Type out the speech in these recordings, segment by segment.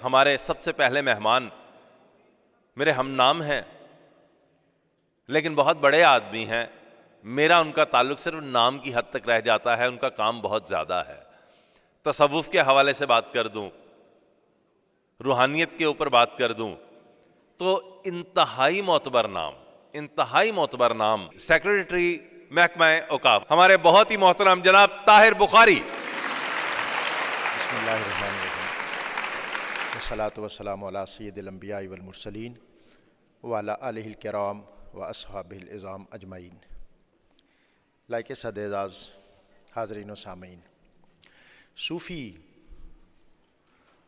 ہمارے سب سے پہلے مہمان میرے ہم نام ہیں، لیکن بہت بڑے آدمی ہیں، میرا ان کا تعلق صرف نام کی حد تک رہ جاتا ہے، ان کا کام بہت زیادہ ہے۔ تصوف کے حوالے سے بات کر دوں، روحانیت کے اوپر بات کر دوں، تو انتہائی معتبر نام سیکریٹری محکمہ اوقاف ہمارے بہت ہی محترم جناب طاہر بخاری۔ بسم اللہ الرحمن الرحیم، والصلاۃ والسلام علی سید الانبیاء والمرسلین وعلی آلہ الکرام واصحابہ العظام اجمعین۔ لائق صد اعزاز حاضرین و سامعین، صوفی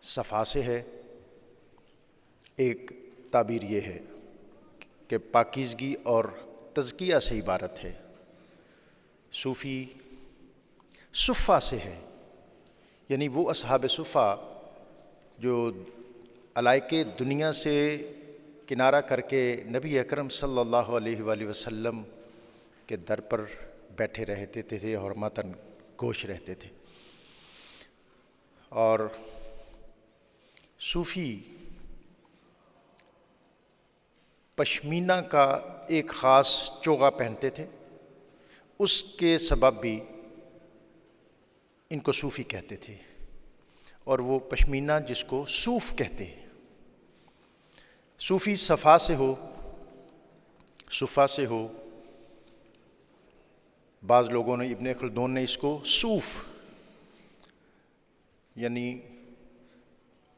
صفا سے ہے۔ ایک تعبیر یہ ہے کہ پاکیزگی اور تزکیہ سے عبارت ہے۔ صوفی صفا سے ہے، یعنی وہ اصحاب صفا جو علائق دنیا سے کنارہ کر کے نبی اکرم صلی اللہ علیہ وآلہ وسلم کے در پر بیٹھے رہتے تھے اور متن گوش رہتے تھے۔ اور صوفی پشمینہ کا ایک خاص چوغا پہنتے تھے، اس کے سبب بھی ان کو صوفی کہتے تھے، اور وہ پشمینہ جس کو صوف کہتے ہیں۔ صوفی صفا سے ہو، صفا سے ہو، بعض لوگوں نے، ابن خلدون نے اس کو صوف یعنی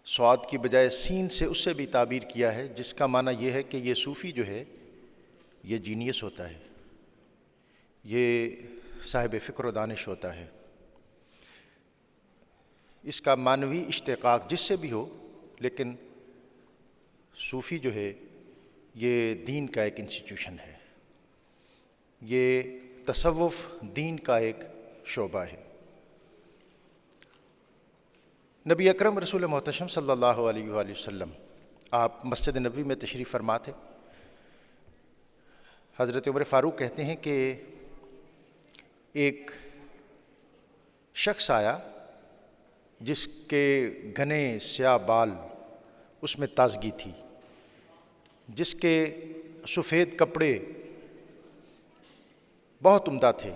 سواد کی بجائے سین سے اس سے بھی تعبیر کیا ہے، جس کا معنی یہ ہے کہ یہ صوفی جو ہے یہ جینیس ہوتا ہے، یہ صاحب فکر و دانش ہوتا ہے۔ اس کا معنوی اشتقاق جس سے بھی ہو، لیکن صوفی جو ہے یہ دین کا ایک انسٹیٹیوشن ہے، یہ تصوف دین کا ایک شعبہ ہے۔ نبی اکرم رسول محتشم صلی اللہ علیہ وآلہ وسلم آپ مسجد نبوی میں تشریف فرما تھے۔ حضرت عمر فاروق کہتے ہیں کہ ایک شخص آیا جس کے گھنے سیاہ بال، اس میں تازگی تھی، جس کے سفید کپڑے بہت عمدہ تھے،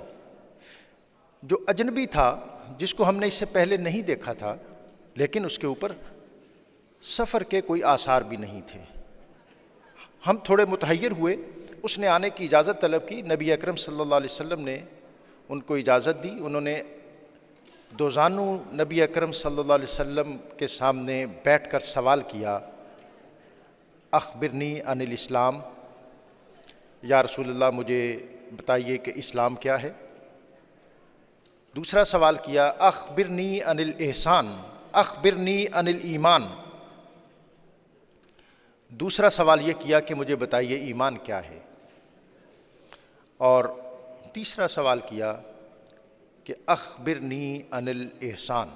جو اجنبی تھا، جس کو ہم نے اس سے پہلے نہیں دیکھا تھا، لیکن اس کے اوپر سفر کے کوئی آثار بھی نہیں تھے۔ ہم تھوڑے متحیر ہوئے، اس نے آنے کی اجازت طلب کی، نبی اکرم صلی اللہ علیہ وسلم نے ان کو اجازت دی۔ انہوں نے دو زانو نبی اکرم صلی اللہ علیہ وسلم کے سامنے بیٹھ کر سوال کیا، اخبرنی عن الاسلام، یا رسول اللہ مجھے بتائیے کہ اسلام کیا ہے۔ دوسرا سوال کیا، اخبرنی عن الاحسان، اخبرنی عن الایمان۔ دوسرا سوال یہ کیا کہ مجھے بتائیے ایمان کیا ہے۔ اور تیسرا سوال کیا کہ اخبرنی عن الاحسان،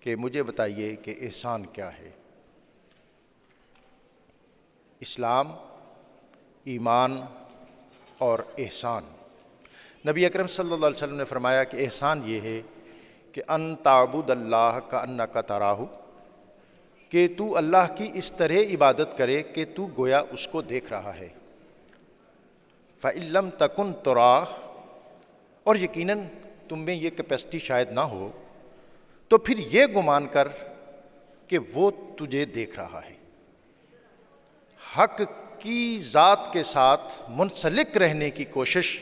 کہ مجھے بتائیے کہ احسان کیا ہے۔ اسلام، ایمان اور احسان۔ نبی اکرم صلی اللہ علیہ وسلم نے فرمایا کہ احسان یہ ہے کہ ان تعبد اللہ کأنک تراہ، کہ تو اللہ کی اس طرح عبادت کرے کہ تو گویا اس کو دیکھ رہا ہے۔ فإن لم تکن تراہ، اور یقیناً تم میں یہ کیپیسٹی شاید نہ ہو، تو پھر یہ گمان کر کہ وہ تجھے دیکھ رہا ہے۔ حق کی ذات کے ساتھ منسلک رہنے کی کوشش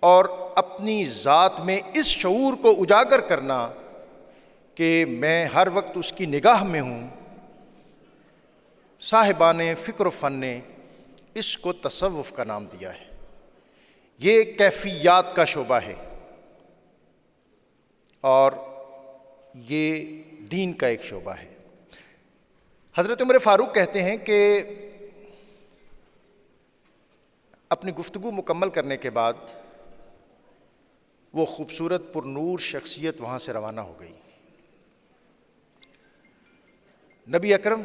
اور اپنی ذات میں اس شعور کو اجاگر کرنا کہ میں ہر وقت اس کی نگاہ میں ہوں، صاحبان فکر و فن نے اس کو تصوف کا نام دیا ہے۔ یہ کیفیات کا شعبہ ہے اور یہ دین کا ایک شعبہ ہے۔ حضرت عمر فاروق کہتے ہیں کہ اپنی گفتگو مکمل کرنے کے بعد وہ خوبصورت پر نور شخصیت وہاں سے روانہ ہو گئی۔ نبی اکرم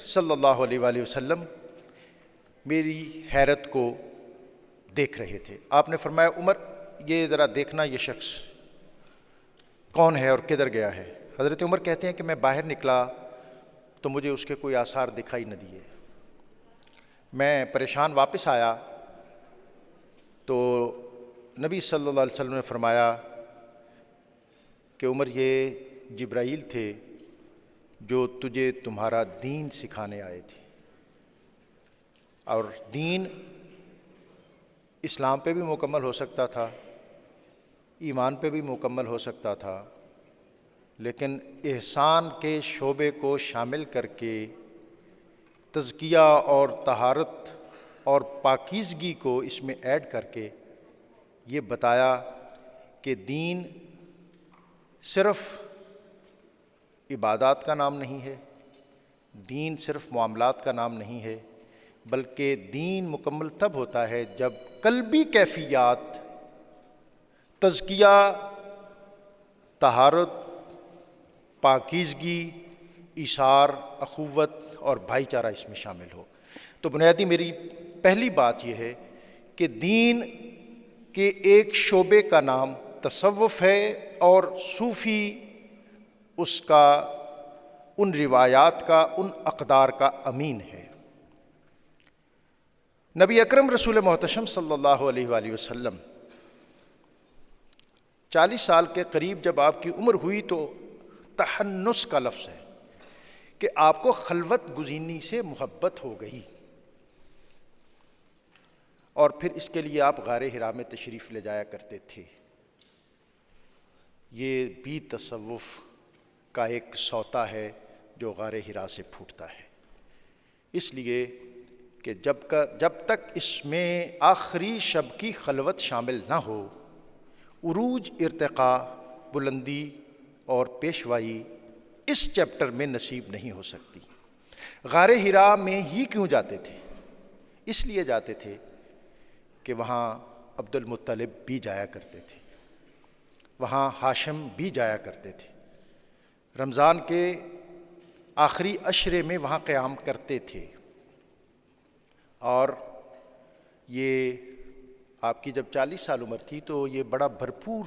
صلی اللہ علیہ وآلہ وسلم میری حیرت کو دیکھ رہے تھے۔ آپ نے فرمایا، عمر یہ ذرا دیکھنا یہ شخص کون ہے اور کدھر گیا ہے۔ حضرت عمر کہتے ہیں کہ میں باہر نکلا تو مجھے اس کے کوئی آثار دکھائی نہ دیے۔ میں پریشان واپس آیا تو نبی صلی اللہ علیہ وسلم نے فرمایا کہ عمر، یہ جبرائیل تھے جو تجھے تمہارا دین سکھانے آئے تھے، اور دین اسلام پہ بھی مکمل ہو سکتا تھا، ایمان پہ بھی مکمل ہو سکتا تھا، لیکن احسان کے شعبے کو شامل کر کے تزکیہ اور طہارت اور پاکیزگی کو اس میں ایڈ کر کے یہ بتایا کہ دین صرف عبادات کا نام نہیں ہے، دین صرف معاملات کا نام نہیں ہے، بلکہ دین مکمل تب ہوتا ہے جب قلبی کیفیات، تزکیہ، طہارت، پاکیزگی، ایثار، اخوت اور بھائی چارہ اس میں شامل ہو۔ تو بنیادی میری پہلی بات یہ ہے کہ دین کے ایک شعبے کا نام تصوف ہے، اور صوفی اس کا، ان روایات کا، ان اقدار کا امین ہے۔ نبی اکرم رسول محتشم صلی اللہ علیہ وآلہ وسلم 40 سال کے قریب جب آپ کی عمر ہوئی تو تحنس کا لفظ ہے کہ آپ کو خلوت گزینی سے محبت ہو گئی، اور پھر اس کے لیے آپ غار حرا میں تشریف لے جایا کرتے تھے۔ یہ بھی تصوف کا ایک سوتا ہے جو غار حرا سے پھوٹتا ہے، اس لیے کہ جب تک اس میں آخری شب کی خلوت شامل نہ ہو، عروج، ارتقاء، بلندی اور پیشوائی اس چیپٹر میں نصیب نہیں ہو سکتی۔ غار حرا میں ہی کیوں جاتے تھے؟ اس لیے جاتے تھے کہ وہاں عبد المطلب بھی جایا کرتے تھے، وہاں ہاشم بھی جایا کرتے تھے، رمضان کے آخری عشرے میں وہاں قیام کرتے تھے، اور یہ آپ کی جب 40 سال عمر تھی تو یہ بڑا بھرپور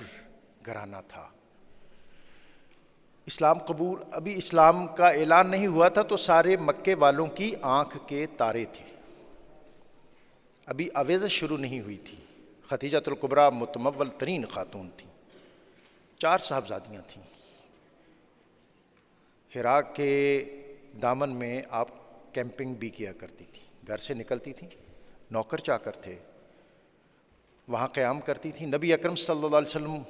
گھرانہ تھا۔ ابھی اسلام کا اعلان نہیں ہوا تھا تو سارے مکے والوں کی آنکھ کے تارے تھے، ابھی اویزت شروع نہیں ہوئی تھی۔ ختیجۃ الکبریٰ متمول ترین خاتون تھیں، 4 صاحبزادیاں تھیں۔ حرا کے دامن میں آپ کیمپنگ بھی کیا کرتی تھی، گھر سے نکلتی تھیں، نوکر چاکر تھے، وہاں قیام کرتی تھیں۔ نبی اکرم صلی اللہ علیہ وسلم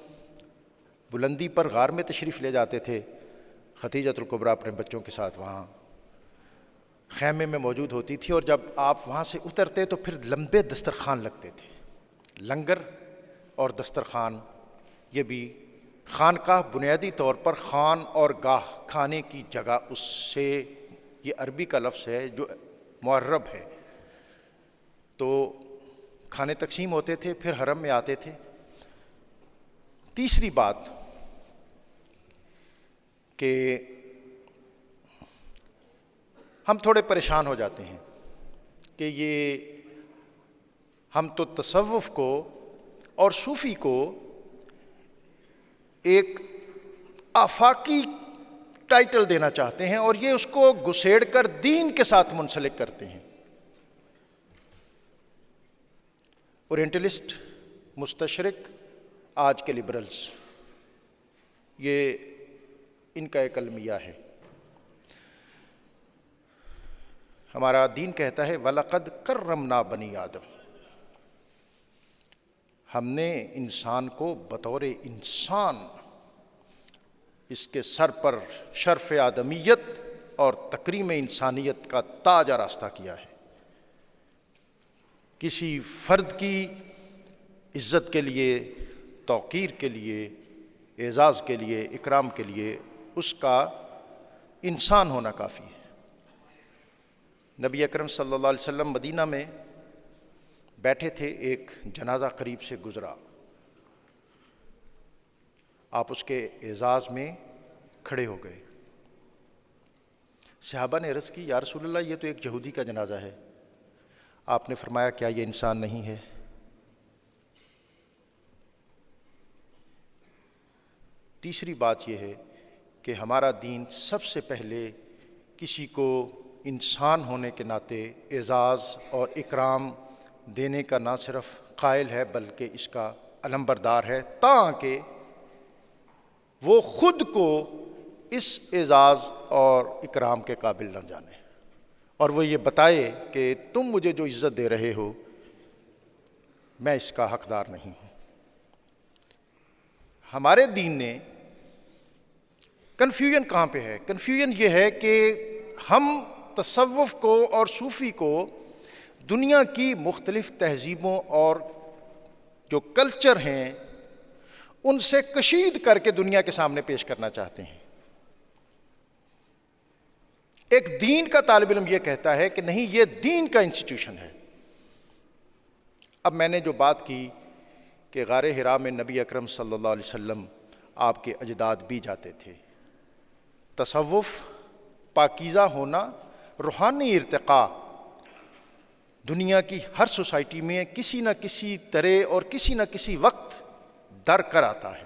بلندی پر غار میں تشریف لے جاتے تھے، ختیجۃ الکبریٰ اپنے بچوں کے ساتھ وہاں خیمے میں موجود ہوتی تھی، اور جب آپ وہاں سے اترتے تو پھر لمبے دسترخوان لگتے تھے۔ لنگر اور دسترخوان، یہ بھی خانقاہ بنیادی طور پر خان اور گاہ، کھانے کی جگہ، اس سے یہ عربی کا لفظ ہے جو معرب ہے، تو کھانے تقسیم ہوتے تھے، پھر حرم میں آتے تھے۔ تیسری بات کہ ہم تھوڑے پریشان ہو جاتے ہیں کہ یہ ہم تو تصوف کو اور صوفی کو ایک آفاقی ٹائٹل دینا چاہتے ہیں، اور یہ اس کو گسیڑ کر دین کے ساتھ منسلک کرتے ہیں۔ اورینٹلسٹ، مستشرق، آج کے لبرلز، یہ ان کا ایک المیہ ہے۔ ہمارا دین کہتا ہے وَلَقَدْ كَرَّمْنَا بَنِي آدم، ہم نے انسان کو بطور انسان اس کے سر پر شرف آدمیت اور تکریم انسانیت کا تاج آراستہ کیا ہے۔ کسی فرد کی عزت کے لیے، توقیر کے لیے، اعزاز کے لیے، اکرام کے لیے اس کا انسان ہونا کافی ہے۔ نبی اکرم صلی اللہ علیہ وسلم مدینہ میں بیٹھے تھے، ایک جنازہ قریب سے گزرا، آپ اس کے اعزاز میں کھڑے ہو گئے۔ صحابہ نے عرض کی یا رسول اللہ، یہ تو ایک یہودی کا جنازہ ہے۔ آپ نے فرمایا کیا یہ انسان نہیں ہے؟ تیسری بات یہ ہے کہ ہمارا دین سب سے پہلے کسی کو انسان ہونے کے ناطے اعزاز اور اکرام دینے کا نہ صرف قائل ہے بلکہ اس کا علمبردار ہے، تاکہ وہ خود کو اس اعزاز اور اکرام کے قابل نہ جانے، اور وہ یہ بتائے کہ تم مجھے جو عزت دے رہے ہو میں اس کا حقدار نہیں ہوں۔ ہمارے دین نے کنفیوژن کہاں پہ ہے؟ کنفیوژن یہ ہے کہ ہم تصوف کو اور صوفی کو دنیا کی مختلف تہذیبوں اور جو کلچر ہیں ان سے کشید کر کے دنیا کے سامنے پیش کرنا چاہتے ہیں۔ ایک دین کا طالب علم یہ کہتا ہے کہ نہیں، یہ دین کا انسٹیٹیوشن ہے۔ اب میں نے جو بات کی کہ غار حرا میں نبی اکرم صلی اللہ علیہ وسلم آپ کے اجداد بھی جاتے تھے، تصوف، پاکیزہ ہونا، روحانی ارتقاء دنیا کی ہر سوسائٹی میں کسی نہ کسی طرح اور کسی نہ کسی وقت در کر آتا ہے۔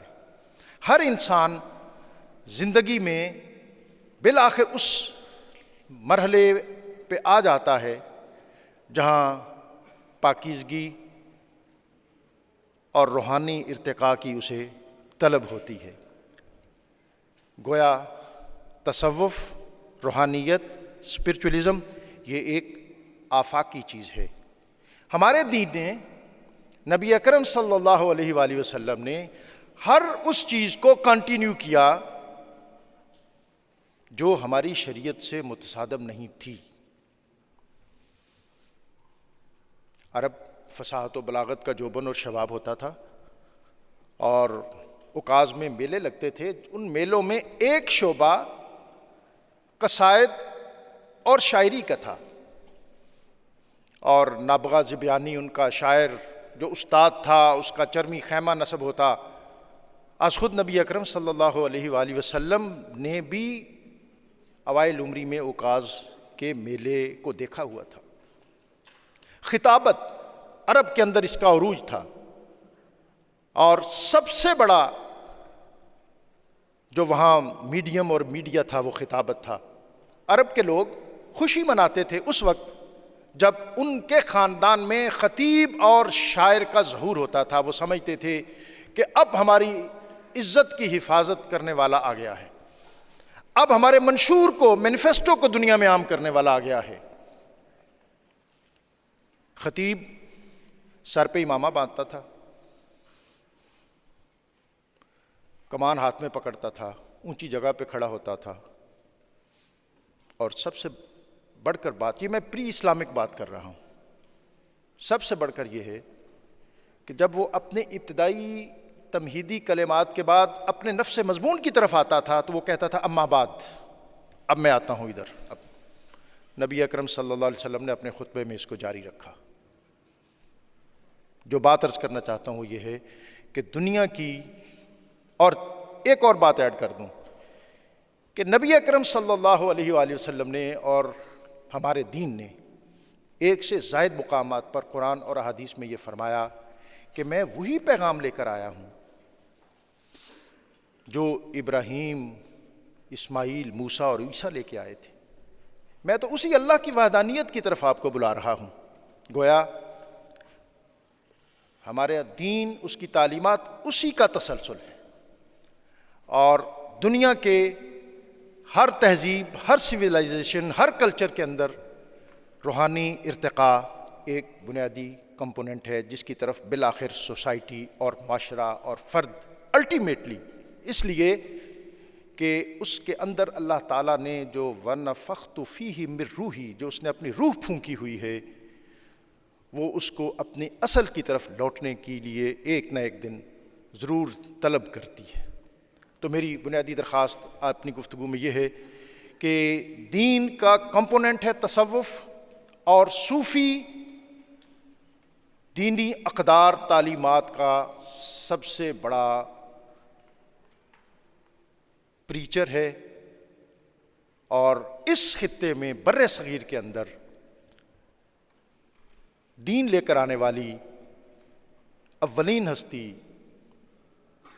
ہر انسان زندگی میں بالآخر اس مرحلے پہ آ جاتا ہے جہاں پاکیزگی اور روحانی ارتقاء کی اسے طلب ہوتی ہے۔ گویا تصوف، روحانیت، اسپرچولیزم یہ ایک آفاقی چیز ہے۔ ہمارے دین نے، نبی اکرم صلی اللہ علیہ وآلہ وسلم نے ہر اس چیز کو کنٹینیو کیا جو ہماری شریعت سے متصادم نہیں تھی۔ عرب فصاحت و بلاغت کا جوبن اور شباب ہوتا تھا، اور اوقاز میں میلے لگتے تھے۔ ان میلوں میں ایک شعبہ قصائد اور شاعری کا تھا، اور نابغہ زبیانی ان کا شاعر جو استاد تھا اس کا چرمی خیمہ نصب ہوتا۔ از خود نبی اکرم صلی اللہ علیہ وآلہ وسلم نے بھی اوائل عمری میں اوقاز کے میلے کو دیکھا ہوا تھا۔ خطابت، عرب کے اندر اس کا عروج تھا، اور سب سے بڑا جو وہاں میڈیم اور میڈیا تھا وہ خطابت تھا۔ عرب کے لوگ خوشی مناتے تھے اس وقت جب ان کے خاندان میں خطیب اور شاعر کا ظہور ہوتا تھا۔ وہ سمجھتے تھے کہ اب ہماری عزت کی حفاظت کرنے والا آ گیا ہے، اب ہمارے منشور کو، مینیفیسٹو کو دنیا میں عام کرنے والا آ گیا ہے۔ خطیب سر پہ امامہ باندھتا تھا، کمان ہاتھ میں پکڑتا تھا، اونچی جگہ پہ کھڑا ہوتا تھا، اور سب سے بڑھ کر بات، یہ میں پری اسلامک بات کر رہا ہوں، سب سے بڑھ کر یہ ہے کہ جب وہ اپنے ابتدائی تمہیدی کلمات کے بعد اپنے نفس مضمون کی طرف آتا تھا تو وہ کہتا تھا اما بعد، اب میں آتا ہوں ادھر۔ اب نبی اکرم صلی اللہ علیہ وسلم نے اپنے خطبے میں اس کو جاری رکھا۔ جو بات عرض کرنا چاہتا ہوں وہ یہ ہے کہ دنیا کی، اور ایک اور بات ایڈ کر دوں کہ نبی اکرم صلی اللہ علیہ وآلہ وسلم نے اور ہمارے دین نے ایک سے زائد مقامات پر قرآن اور احادیث میں یہ فرمایا کہ میں وہی پیغام لے کر آیا ہوں جو ابراہیم، اسماعیل، موسیٰ اور عیسیٰ لے کے آئے تھے۔ میں تو اسی اللہ کی وحدانیت کی طرف آپ کو بلا رہا ہوں۔ گویا ہمارے دین، اس کی تعلیمات اسی کا تسلسل ہے، اور دنیا کے ہر تہذیب، ہر سویلائزیشن، ہر کلچر کے اندر روحانی ارتقاء ایک بنیادی کمپوننٹ ہے جس کی طرف بالآخر سوسائٹی اور معاشرہ اور فرد الٹیمیٹلی، اس لیے کہ اس کے اندر اللہ تعالیٰ نے جو وَنَفَخْتُ فِيهِ مِن رُوحِي، جو اس نے اپنی روح پھونکی ہوئی ہے، وہ اس کو اپنی اصل کی طرف لوٹنے کے لیے ایک نہ ایک دن ضرور طلب کرتی ہے۔ تو میری بنیادی درخواست اپنی گفتگو میں یہ ہے کہ دین کا کمپوننٹ ہے تصوف، اور صوفی دینی اقدار تعلیمات کا سب سے بڑا پریچر ہے، اور اس خطے میں بر صغیر کے اندر دین لے کر آنے والی اولین ہستی،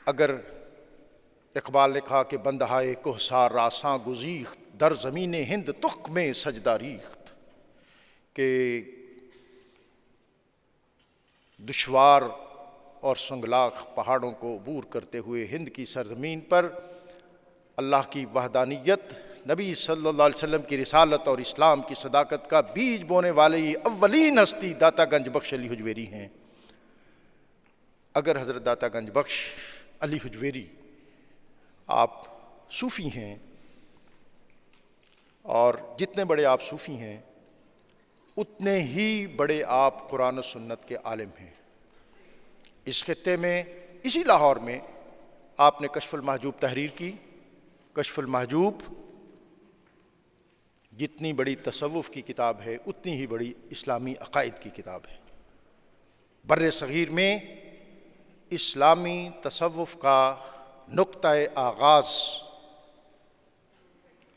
اگر اقبال نے کہا کہ بندہائے کوہسار راساں گزیخت در زمین ہند تخ میں سجدہ ریخت، کہ دشوار اور سنگلاخ پہاڑوں کو عبور کرتے ہوئے ہند کی سرزمین پر اللہ کی وحدانیت، نبی صلی اللہ علیہ وسلم کی رسالت اور اسلام کی صداقت کا بیج بونے والی اولین ہستی داتا گنج بخش علی حجویری ہیں۔ اگر حضرت داتا گنج بخش علی حجویری آپ صوفی ہیں، اور جتنے بڑے آپ صوفی ہیں اتنے ہی بڑے آپ قرآن و سنت کے عالم ہیں۔ اس خطے میں، اسی لاہور میں، آپ نے کشف المحجوب تحریر کی۔ کشف المحجوب جتنی بڑی تصوف کی کتاب ہے اتنی ہی بڑی اسلامی عقائد کی کتاب ہے۔ بر صغیر میں اسلامی تصوف کا نقطۂ آغاز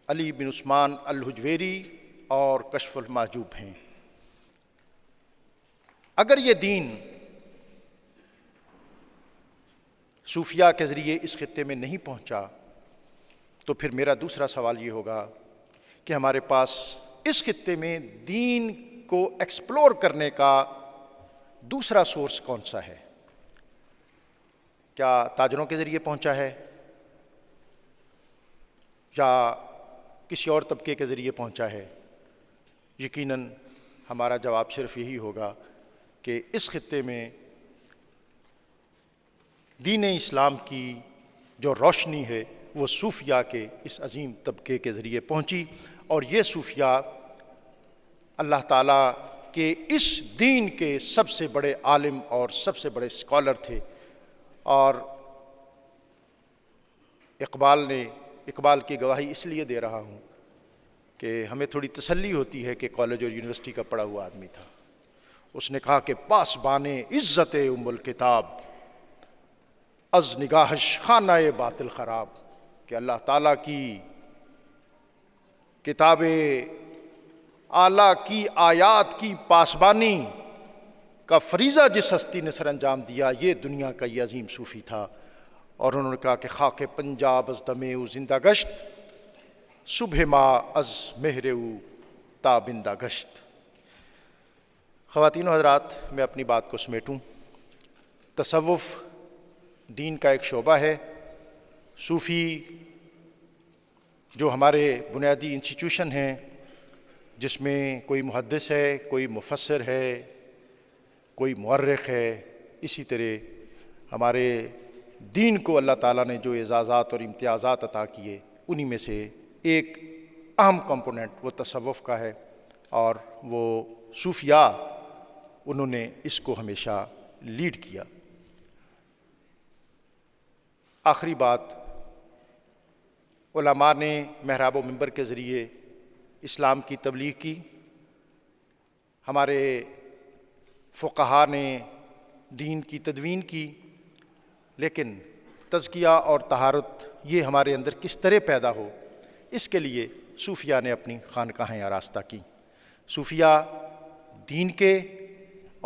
علی بن عثمان الحجویری اور کشف المحجوب ہیں۔ اگر یہ دین صوفیاء کے ذریعے اس خطے میں نہیں پہنچا تو پھر میرا دوسرا سوال یہ ہوگا کہ ہمارے پاس اس خطے میں دین کو ایکسپلور کرنے کا دوسرا سورس کون سا ہے؟ کیا تاجروں کے ذریعے پہنچا ہے، یا کسی اور طبقے کے ذریعے پہنچا ہے؟ یقیناً ہمارا جواب صرف یہی ہوگا کہ اس خطے میں دین اسلام کی جو روشنی ہے وہ صوفیاء کے اس عظیم طبقے کے ذریعے پہنچی، اور یہ صوفیاء اللہ تعالیٰ کے اس دین کے سب سے بڑے عالم اور سب سے بڑے اسکالر تھے۔ اور اقبال کی گواہی اس لیے دے رہا ہوں کہ ہمیں تھوڑی تسلی ہوتی ہے کہ کالج اور یونیورسٹی کا پڑھا ہوا آدمی تھا۔ اس نے کہا کہ پاسبان عزت ام الکتاب از نگاہش خانہ باطل خراب، کہ اللہ تعالیٰ کی کتاب اعلیٰ کی آیات کی پاسبانی کا فریضہ جس ہستی نے سر انجام دیا، یہ دنیا کا یہ عظیم صوفی تھا۔ اور انہوں نے کہا کہ خاک پنجاب از دمے او زندہ گشت، صبح ما از مہر او تابندہ گشت۔ خواتین و حضرات، میں اپنی بات کو سمیٹوں۔ تصوف دین کا ایک شعبہ ہے۔ صوفی جو ہمارے بنیادی انسٹیٹیوشن ہیں، جس میں کوئی محدث ہے، کوئی مفسر ہے، کوئی مورخ ہے، اسی طرح ہمارے دین کو اللہ تعالیٰ نے جو اعزازات اور امتیازات عطا کیے انہی میں سے ایک اہم کمپوننٹ وہ تصوف کا ہے، اور وہ صوفیاء انہوں نے اس کو ہمیشہ لیڈ کیا۔ آخری بات، علماء نے محراب و منبر کے ذریعے اسلام کی تبلیغ کی، ہمارے فقہاء نے دین کی تدوین کی، لیکن تزکیہ اور طہارت یہ ہمارے اندر کس طرح پیدا ہو، اس کے لیے صوفیاء نے اپنی خانقاہیں آراستہ کی۔ صوفیاء دین کے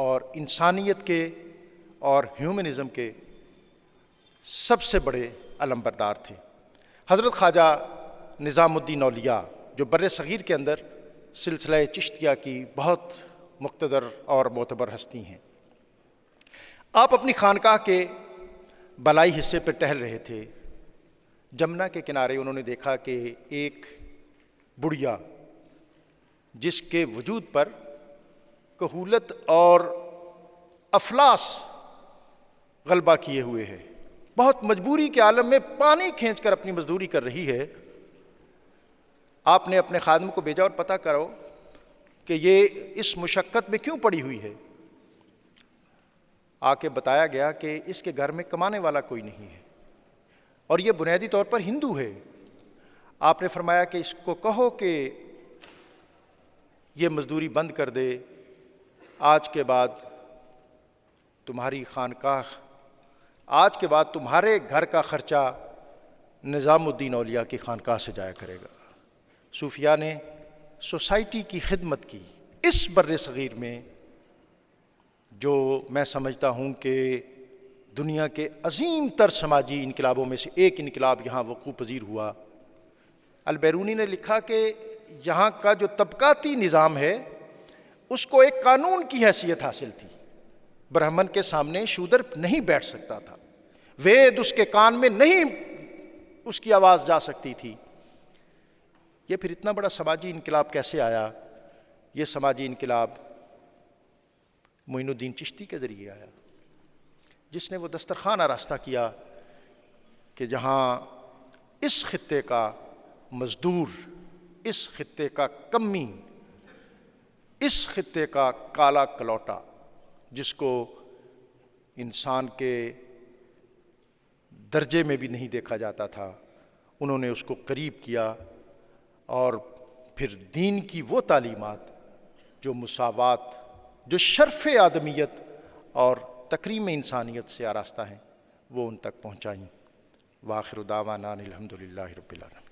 اور انسانیت کے اور ہیومنزم کے سب سے بڑے علمبردار تھے۔ حضرت خواجہ نظام الدین اولیاء جو بر صغیر کے اندر سلسلہ چشتیہ کی بہت مقتدر اور معتبر ہستی ہیں، آپ اپنی خانقاہ کے بالائی حصے پہ ٹہل رہے تھے۔ جمنا کے کنارے انہوں نے دیکھا کہ ایک بڑھیا جس کے وجود پر کہولت اور افلاس غلبہ کیے ہوئے ہے، بہت مجبوری کے عالم میں پانی کھینچ کر اپنی مزدوری کر رہی ہے۔ آپ نے اپنے خادم کو بھیجا اور پتہ کرو کہ یہ اس مشقت میں کیوں پڑی ہوئی ہے۔ آ کے بتایا گیا کہ اس کے گھر میں کمانے والا کوئی نہیں ہے اور یہ بنیادی طور پر ہندو ہے۔ آپ نے فرمایا کہ اس کو کہو کہ یہ مزدوری بند کر دے، آج کے بعد تمہاری خانقاہ، آج کے بعد تمہارے گھر کا خرچہ نظام الدین اولیاء کی خانقاہ سے جایا کرے گا۔ صوفیاء نے سوسائٹی کی خدمت کی اس بر صغیر میں، جو میں سمجھتا ہوں کہ دنیا کے عظیم تر سماجی انقلابوں میں سے ایک انقلاب یہاں وقوع پذیر ہوا۔ البیرونی نے لکھا کہ یہاں کا جو طبقاتی نظام ہے اس کو ایک قانون کی حیثیت حاصل تھی. برہمن کے سامنے شودر نہیں بیٹھ سکتا تھا، وید اس کے کان میں نہیں اس کی آواز جا سکتی تھی. یہ پھر اتنا بڑا سماجی انقلاب کیسے آیا؟ یہ سماجی انقلاب معین الدین چشتی کے ذریعے آیا، جس نے وہ دسترخوان آراستہ کیا کہ جہاں اس خطے کا مزدور، اس خطے کا کمی، اس خطے کا کالا کلوٹا، جس کو انسان کے درجے میں بھی نہیں دیکھا جاتا تھا، انہوں نے اس کو قریب کیا. اور پھر دین کی وہ تعلیمات جو مساوات، جو شرف آدمیت اور تکریم انسانیت سے آراستہ ہیں، وہ ان تک پہنچائیں. وآخر دعوانا الحمد للہ رب العالمین.